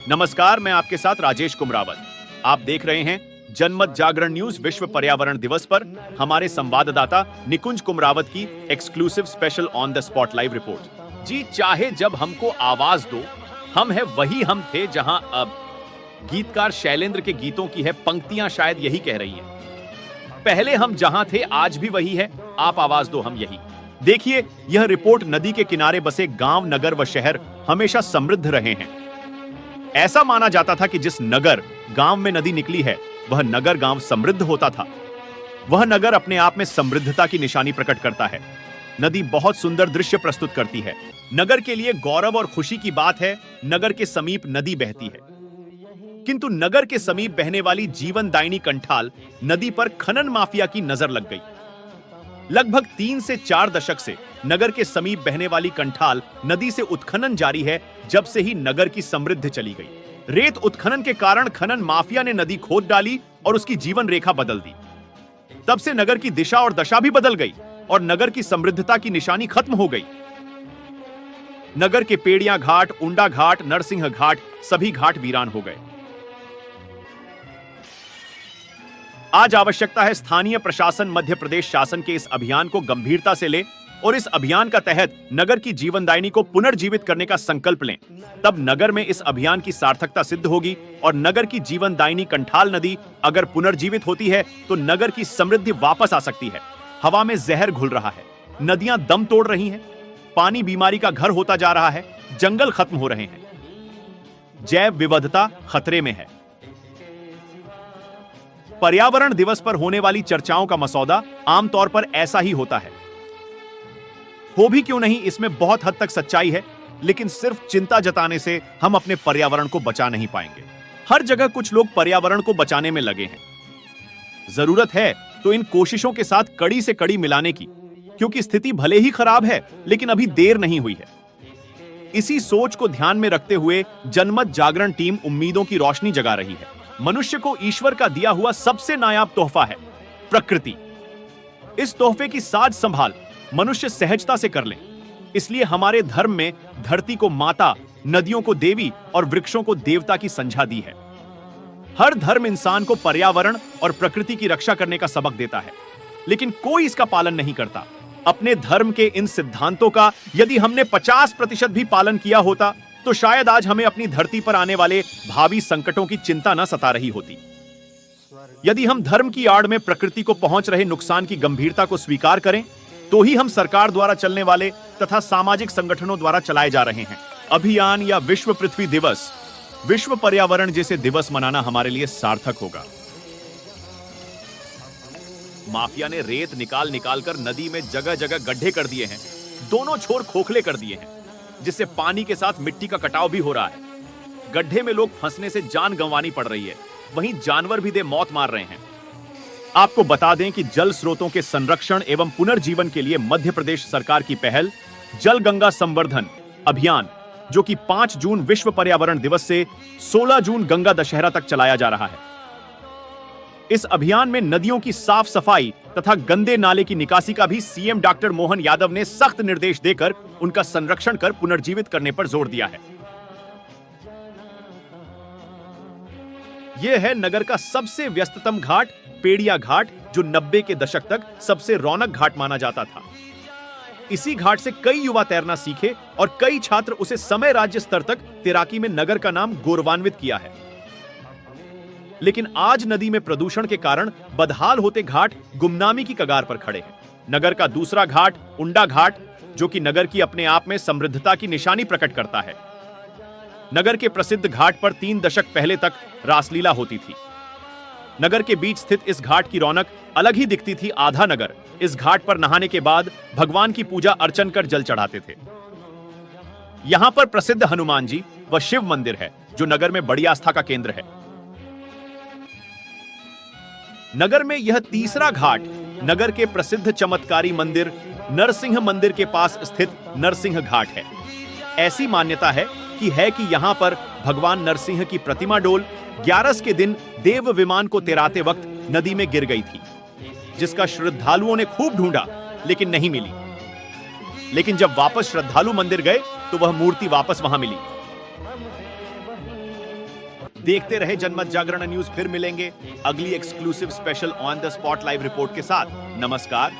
नमस्कार, मैं आपके साथ राजेश कुमरावत। आप देख रहे हैं जनमत जागरण न्यूज। विश्व पर्यावरण दिवस पर हमारे संवाददाता निकुंज कुमरावत की exclusive special on the spot live report. जी, चाहे जब हमको आवाज दो, हम है वही हम थे जहां अब। गीतकार शैलेंद्र के गीतों की है पंक्तियां शायद यही कह रही हैं। पहले हम जहां थे आज भी वही है, आप आवाज दो हम यही। देखिए, यह रिपोर्ट नदी के किनारे बसे गांव, नगर व शहर हमेशा समृद्ध रहे हैं। ऐसा माना जाता था कि जिस नगर गांव में नदी निकली है, वह नगर गांव समृद्ध होता था। वह नगर अपने आप में समृद्धता की निशानी प्रकट करता है। नदी बहुत सुंदर दृश्य प्रस्तुत करती है। नगर के लिए गौरव और खुशी की बात है, नगर के समीप नदी बहती है। किंतु नगर के समीप बहने वाली जीवनदायिनी कंठाल नदी पर खनन माफिया की नजर लग गई। लगभग 3 से 4 दशक से नगर के समीप बहने वाली कंठाल नदी से उत्खनन जारी है, जब से ही नगर की समृद्धि चली गई। रेत उत्खनन के कारण खनन माफिया ने नदी खोद डाली और उसकी जीवन रेखा बदल दी। तब से नगर की दिशा और दशा भी बदल गई और नगर की समृद्धता की निशानी खत्म हो गई। नगर के पेड़िया घाट, उंडा घाट, नरसिंह घाट, सभी घाट वीरान हो गए। आज आवश्यकता है स्थानीय प्रशासन मध्य प्रदेश शासन के इस अभियान को गंभीरता से ले और इस अभियान का तहत नगर की जीवनदायिनी को पुनर्जीवित करने का संकल्प लें। तब नगर में इस अभियान की सार्थकता सिद्ध होगी और नगर की जीवनदायिनी कंठाल नदी अगर पुनर्जीवित होती है तो नगर की समृद्धि वापस आ सकती है। हवा में जहर घुल रहा है, नदियां दम तोड़ रही हैं, पानी बीमारी का घर होता जा रहा है, जंगल खत्म हो रहे हैं, जैव विविधता खतरे में है। पर्यावरण दिवस पर होने वाली चर्चाओं का मसौदा आमतौर पर ऐसा ही होता है। हो भी क्यों नहीं, इसमें बहुत हद तक सच्चाई है, लेकिन सिर्फ चिंता जताने से हम अपने पर्यावरण को बचा नहीं पाएंगे। हर जगह कुछ लोग पर्यावरण को बचाने में लगे हैं। जरूरत है तो इन कोशिशों के साथ कड़ी से कड़ी मिलाने की, क्योंकि स्थिति भले ही खराब है, लेकिन अभी देर नहीं हुई है। इसी सोच को ध्यान में रखते हुए जनमत जागरण टीम उम्मीदों की रोशनी जगा रही है। मनुष्य को ईश्वर का दिया हुआ सबसे नायाब तोहफा है प्रकृति। इस तोहफे की साज संभाल मनुष्य सहजता से कर ले। इसलिए हमारे धर्म में धरती को माता, नदियों को देवी और वृक्षों को देवता की संज्ञा दी है। हर धर्म इंसान को पर्यावरण और प्रकृति की रक्षा करने का सबक देता है, लेकिन कोई इसका पालन नहीं करता। अपने धर्म के इन सिद्धांतों का यदि हमने 50% भी पालन किया होता तो शायद आज हमें अपनी धरती पर आने वाले भावी संकटों की चिंता न सता रही होती। यदि हम धर्म की आड़ में प्रकृति को पहुंच रहे नुकसान की गंभीरता को स्वीकार करें, तो ही हम सरकार द्वारा चलने वाले तथा सामाजिक संगठनों द्वारा चलाए जा रहे हैं अभियान या विश्व पृथ्वी दिवस, विश्व पर्यावरण जैसे दिवस मनाना हमारे लिए सार्थक होगा। माफिया ने रेत निकाल निकाल कर नदी में जगह जगह गड्ढे कर दिए हैं, दोनों छोर खोखले कर दिए हैं, जिससे पानी के साथ मिट्टी का कटाव भी हो रहा है। गड्ढे में लोग फंसने से जान गंवानी पड़ रही है, वहीं जानवर भी मौत मार रहे हैं। आपको बता दें कि जल स्रोतों के संरक्षण एवं पुनर्जीवन के लिए मध्य प्रदेश सरकार की पहल जल गंगा संवर्धन अभियान, जो कि 5 जून विश्व पर्यावरण दिवस से 16 जून गंगा दशहरा तक चलाया जा रहा है। इस अभियान में नदियों की साफ सफाई तथा गंदे नाले की निकासी का भी सीएम डॉक्टर मोहन यादव ने सख्त निर्देश देकर उनका संरक्षण कर पुनर्जीवित करने पर जोर दिया है। यह है नगर का सबसे व्यस्ततम घाट, पेड़िया घाट, जो 90 के दशक तक सबसे रौनक घाट माना जाता था। इसी घाट से कई युवा तैरना सीखे और कई छात्र उसे समय राज्य स्तर तक तैराकी में नगर का नाम गौरवान्वित किया है। लेकिन आज नदी में प्रदूषण के कारण बदहाल होते घाट गुमनामी की कगार पर खड़े हैं। नगर का दूसरा घाट, उंडा घाट, जो कि नगर की अपने आप में समृद्धता की निशानी प्रकट करता है। नगर के प्रसिद्ध घाट पर 3 दशक पहले तक रासलीला होती थी। नगर के बीच स्थित इस घाट की रौनक अलग ही दिखती थी। आधा नगर इस घाट पर नहाने के बाद भगवान की पूजा अर्चन कर जल चढ़ाते थे। यहां पर प्रसिद्ध हनुमान जी व शिव मंदिर है, जो नगर में बड़ी आस्था का केंद्र है। नगर में यह तीसरा घाट नगर के प्रसिद्ध चमत्कारी मंदिर नरसिंह मंदिर के पास स्थित नरसिंह घाट है। ऐसी मान्यता है कि यहां पर भगवान नरसिंह की प्रतिमा डोल 11 के दिन देव विमान को तैराते वक्त नदी में गिर गई थी, जिसका श्रद्धालुओं ने खूब ढूंढा लेकिन नहीं मिली। लेकिन जब वापस श्रद्धालु मंदिर गए तो वह मूर्ति वापस वहां मिली। देखते रहे जनमत जागरण न्यूज। फिर मिलेंगे अगली exclusive special on the spot live report के साथ। नमस्कार।